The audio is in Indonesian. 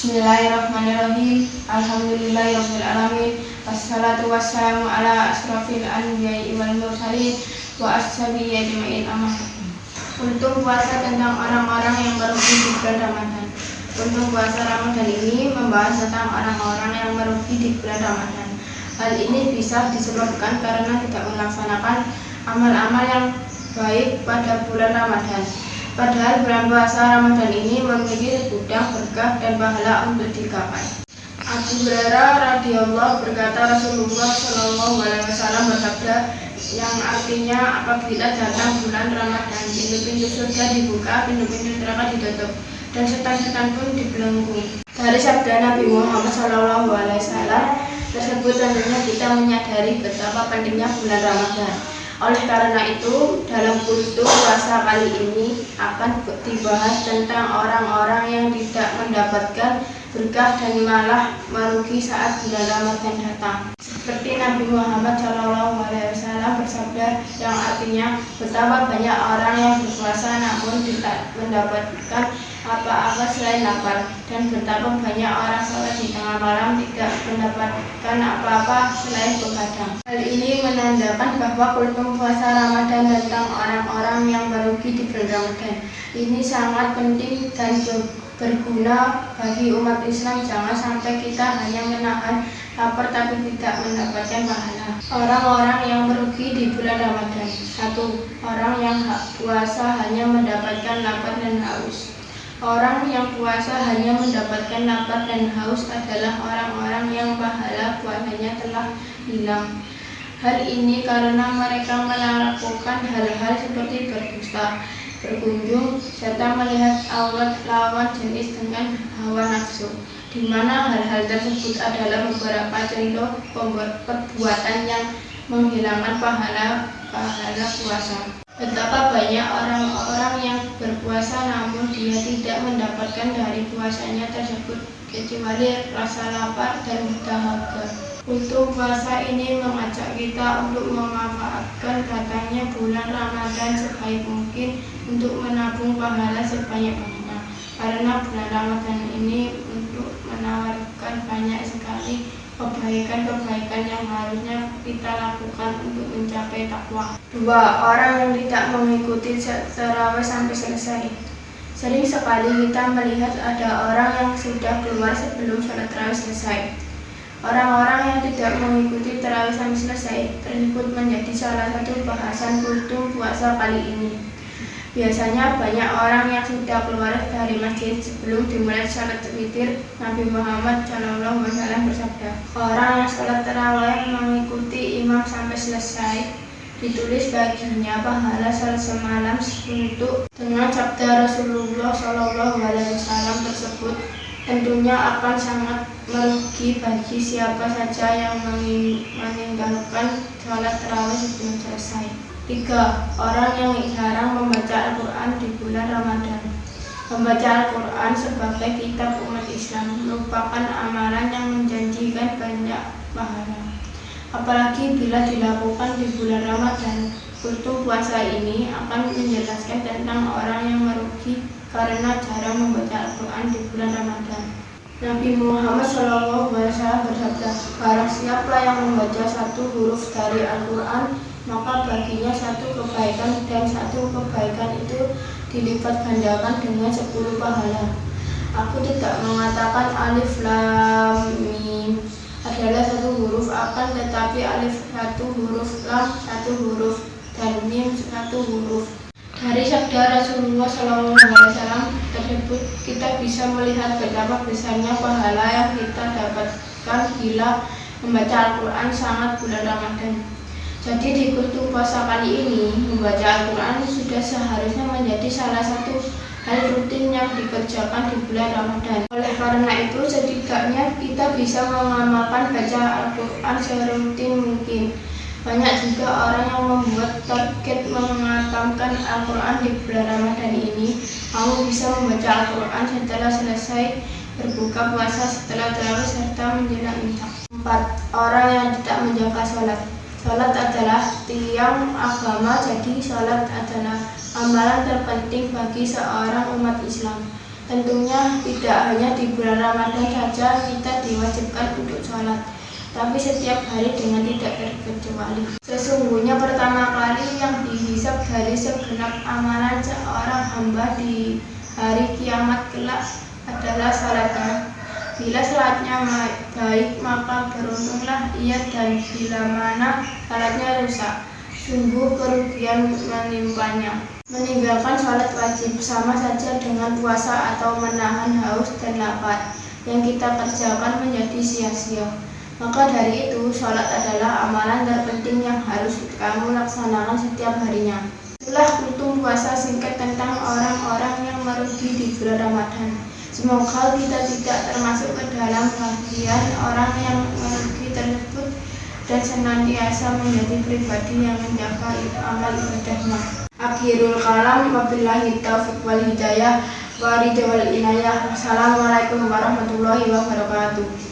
Bismillahirrahmanirrahim. Alhamdulillahirrahmanirrahim. Wassalatu wassalamu ala asrafil anbiya'i wal mursalin wa ashabihi ajma'in amma. Untuk puasa tentang orang-orang yang merugi di bulan Ramadan. Untuk puasa Ramadan ini membahas tentang orang-orang yang merugi di bulan Ramadan. Hal ini bisa disebabkan karena tidak melaksanakan amal-amal yang baik pada bulan Ramadan. Padahal bulan puasa Ramadan ini memiliki segudang berkah dan pahala untuk digapai. Abu Hurairah radhiyallahu berkata, Rasulullah Shallallahu Alaihi Wasallam bersabda, yang artinya apabila datang bulan Ramadan, pintu-pintu surga dibuka, pintu-pintu neraka ditutup, dan setan-setan pun dibelenggu. Dari sabda Nabi Muhammad Shallallahu Alaihi Wasallam tersebut tentunya kita menyadari betapa pentingnya bulan Ramadan. Oleh karena itu, dalam kultur puasa kali ini akan dibahas tentang orang-orang yang tidak mendapatkan berkah dan malah merugi saat bulan Ramadan datang. Seperti Nabi Muhammad SAW bersabda, yang artinya betapa banyak orang yang berpuasa namun tidak mendapatkan apa-apa selain lapar, dan betapa banyak orang sholat di tengah malam tidak mendapatkan apa-apa selain begadang. Hal ini menandakan bahwa kultur puasa Ramadan tentang orang-orang yang merugi di bulan Ramadan ini sangat penting dan berguna bagi umat Islam. Jangan sampai kita hanya menahan lapar tapi tidak mendapatkan pahala. Orang-orang yang merugi di bulan Ramadan. 1. Orang yang puasa hanya mendapatkan lapar dan haus. Orang yang puasa hanya mendapatkan lapar dan haus adalah orang-orang yang pahala puasanya telah hilang. Hal ini karena mereka melakukan hal-hal seperti berdusta, berkunjung, serta melihat aurat lawan jenis dengan hawa nafsu, di mana hal-hal tersebut adalah beberapa contoh perbuatan yang menghilangkan pahala puasa. Betapa banyak orang-orang yang berpuasa namun dia tidak mendapatkan dari puasanya tersebut kecuali rasa lapar dan dahaga. Untuk puasa ini mengajak kita untuk memanfaatkan datangnya bulan Ramadan sebaik mungkin untuk menabung pahala sebanyak-banyaknya. Karena bulan Ramadan ini untuk menawarkan banyak sekali kebaikan-kebaikan yang harusnya kita lakukan untuk mencapai takwa. 2. Orang yang tidak mengikuti tarawih sampai selesai. Sering sekali kita melihat ada orang yang sudah keluar sebelum sholat tarawih selesai. Orang-orang yang tidak mengikuti tarawih sampai selesai tersebut menjadi salah satu bahasan kultur puasa kali ini. Biasanya banyak orang yang sudah keluar dari masjid sebelum dimulai sholat witir. Nabi Muhammad SAW bersabda, orang yang sholat tarawih mengikuti imam sampai selesai ditulis baginya pahala sholat semalam suntuk. Dengan sabda Rasulullah SAW tersebut tentunya akan sangat merugi bagi siapa saja yang meninggalkan sholat tarawih sebelum selesai. 3. Orang yang jarang membaca Al-Quran di bulan Ramadan. Membaca Al-Quran sebagai kitab umat Islam merupakan amalan yang menjanjikan banyak pahala. Apalagi bila dilakukan di bulan Ramadan. Kultur puasa ini akan menjelaskan tentang orang yang merugi karena jarang membaca Al-Quran di bulan Ramadan. Nabi Muhammad SAW bersabda, barang siapa yang membaca satu huruf dari Al-Quran, maka baginya satu kebaikan dan satu kebaikan itu dilipat gandakan dengan 10 pahala. Aku tidak mengatakan alif lam mim adalah satu huruf, akan tetapi alif satu huruf, lam satu huruf, dan mim satu huruf. Dari sabda Rasulullah SAW tersebut kita bisa melihat betapa besarnya pahala yang kita dapatkan bila membaca Al-Quran sangat bulan Ramadan. Jadi di kultur puasa kali ini, membaca Al-Quran sudah seharusnya menjadi salah satu hal rutin yang dikerjakan di bulan Ramadan. Oleh karena itu, setidaknya kita bisa mengamalkan baca Al-Quran serutin mungkin. Banyak juga orang yang membuat target mengatamkan Al-Quran di bulan Ramadan ini. Kamu bisa membaca Al-Quran setelah selesai berbuka puasa, setelah tarawih, serta menjelang imsak. 4. Orang yang tidak menjaga sholat. Sholat adalah tiang agama, jadi sholat adalah amalan terpenting bagi seorang umat Islam. Tentunya tidak hanya di bulan Ramadan saja kita diwajibkan untuk sholat, tapi setiap hari dengan tidak terkecuali. Sesungguhnya pertama kali yang dihisab dari segenap amalan seorang hamba di hari kiamat kelak adalah salatnya. Bila salatnya baik, maka beruntunglah ia, dan bila mana salatnya rusak, sungguh kerugian menimpanya. Meninggalkan sholat wajib sama saja dengan puasa atau menahan haus dan lapar yang kita kerjakan menjadi sia-sia. Maka dari itu, sholat adalah amalan terpenting yang harus kamu laksanakan setiap harinya. Itulah kultum puasa singkat tentang orang-orang yang merugi di bulan Ramadan. Semoga kita tidak termasuk ke dalam bagian orang yang merugi tersebut dan senantiasa menjadi pribadi yang menjaga amal ibadahnya. Akhirul kalam, wabillahi taufiq wal hidayah, wa ridha wal inayah. Wassalamualaikum warahmatullahi wabarakatuh.